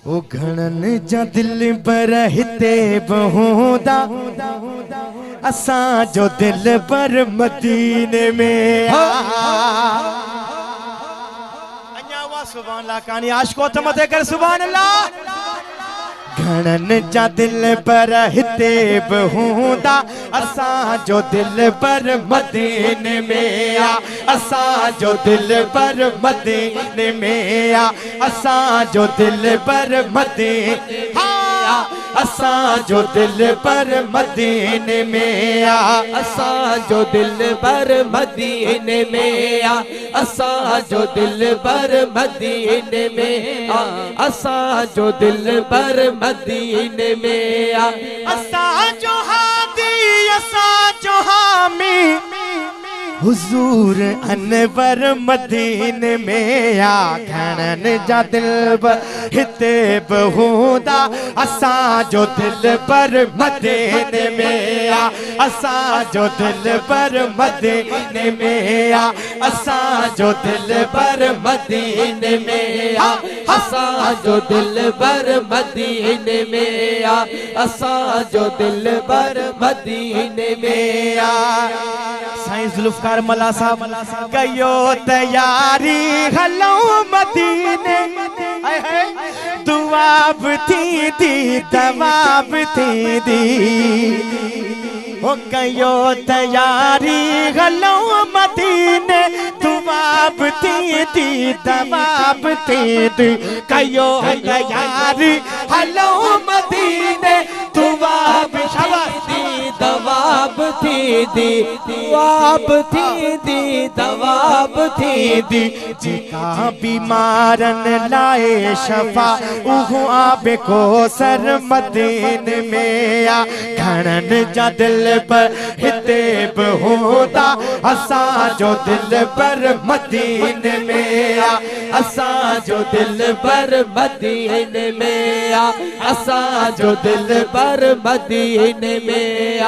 ओ घणन जा दिल पर हिते बहुदा असा जो दिल पर मदीने में अन्यावा सुभान अल्लाह कानी आशिको त मते कर सुभान अल्लाह। घणन जा दिल पर हिते बहुदा असा जो दिल पर मदीने में आ असा जो दिल पर मदीने में आ असा जो दिल पर मदीने असा जो दिल पर मदीने में आ असा जो दिल पर मदीने में आ असा जो दिल पर मदीने में आ असा जो दिल पर मदीने में आ असा जो हादी असा जो हामी हुजूर अनवर मदीने में आ घणन जा दिल पर हिते बहुदा असा जो दिल पर मदीने में आ असा जो दिल पर मदीने में आ असा जो दिल पर मदीने में आ असा जो दिल पर मदीने में आ असा जो दिल पर मदीने में आ। साईं जुल्फकार मला साहब कयो तैयारी हलो मदीने दुआ भी थी दी दवा भी थी दी हो कयो तैयारी हलो मदीने दुआ भी थी दी दवा भी थी दी कयो तैयारी हलो मदीने दुआ भी थी दवाब थी दी दुआब थी दी दवाब थी दी जिका बीमारन लाए शफा उहु आबे को सर मदीने में आ घणन जा दिल पर हिते बहुदा असा जो दिल पर मदीने में आ असा जो दिल पर मदीने में आ असा जो दिल पर मदीने में आ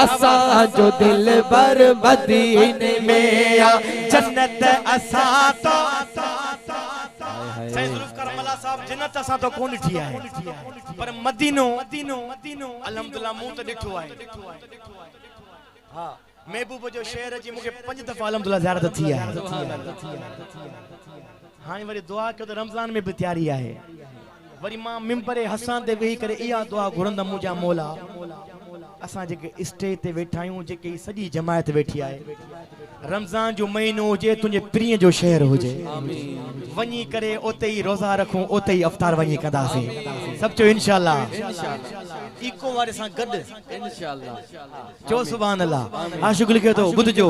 असा जो दिल पर मदीने में आ जन्नत असा तो साईं जुल्फकार मला साहब जन्नत असा तो कोन ठिया है पर मदीनो अल्हम्दुलिल्लाह मुंह तो दिठो है। हां महबूब जो शहर जी मुके 5 दफा अल्हम्दुलिल्लाह ज़ियारत थी है। हां वरी दुआ के तो रमजान में भी तैयारी है वरी मां मिंबर हसन ते वेही करे इया दुआ घुरंदा मुजा मौला असा जेके स्टेज ते वेठा आहियूं जेके सॼी जमायत वेठी आहे रमजान जो महीनो हुजे तुंहिंजे प्रिय जो शहर हुजे वञी करे उते ई रोज़ा रखूं उते ई अफ्तार वञी कंदासीं सभु चयो इंशाअल्लाह इको वारे सां गॾु इंशाअल्लाह चो सुभान अल्लाह आशिक़ लिखे तो ॿुधजो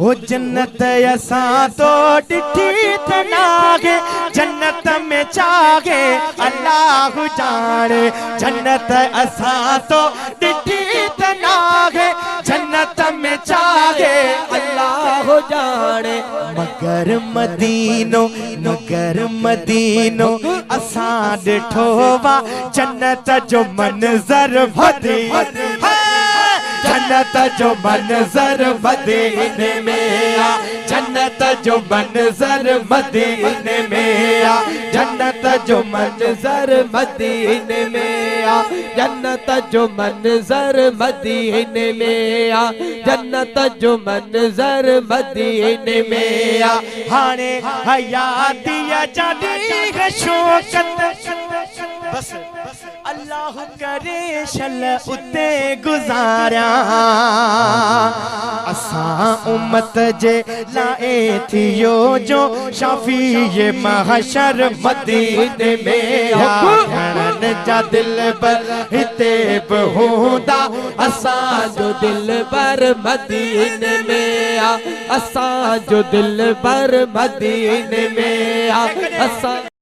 हो जन्नत असां तो ॾिठी त नागे जन्नत में चागे अल्लाह जाने जन्नत असां तो ॾिठी त नागे जन्नत में चागे अल्लाह जाने मगर मदीनो असां ॾिठो वा जन्नत जो मंज़र मदीने जन्नत जो मंज़र मदीने में आ जन्नत जो मंज़र मदीने में आ जन्नत जो मंज़र मदीने में आ जन्नत जो मंज़र मदीने में आ जन्नत जो मंज़र मदीने में आ हाणे हयातिया जादी शौकत बस अल्लाह करे शल उते गुजारा असा उम्मत जे लाए थियो जो शाफी ये महशर मदीने में आ घणन जा दिल पर हिते बहुदा असा जो दिल पर मदीने में आ असा जो दिल पर मदीने में आ असा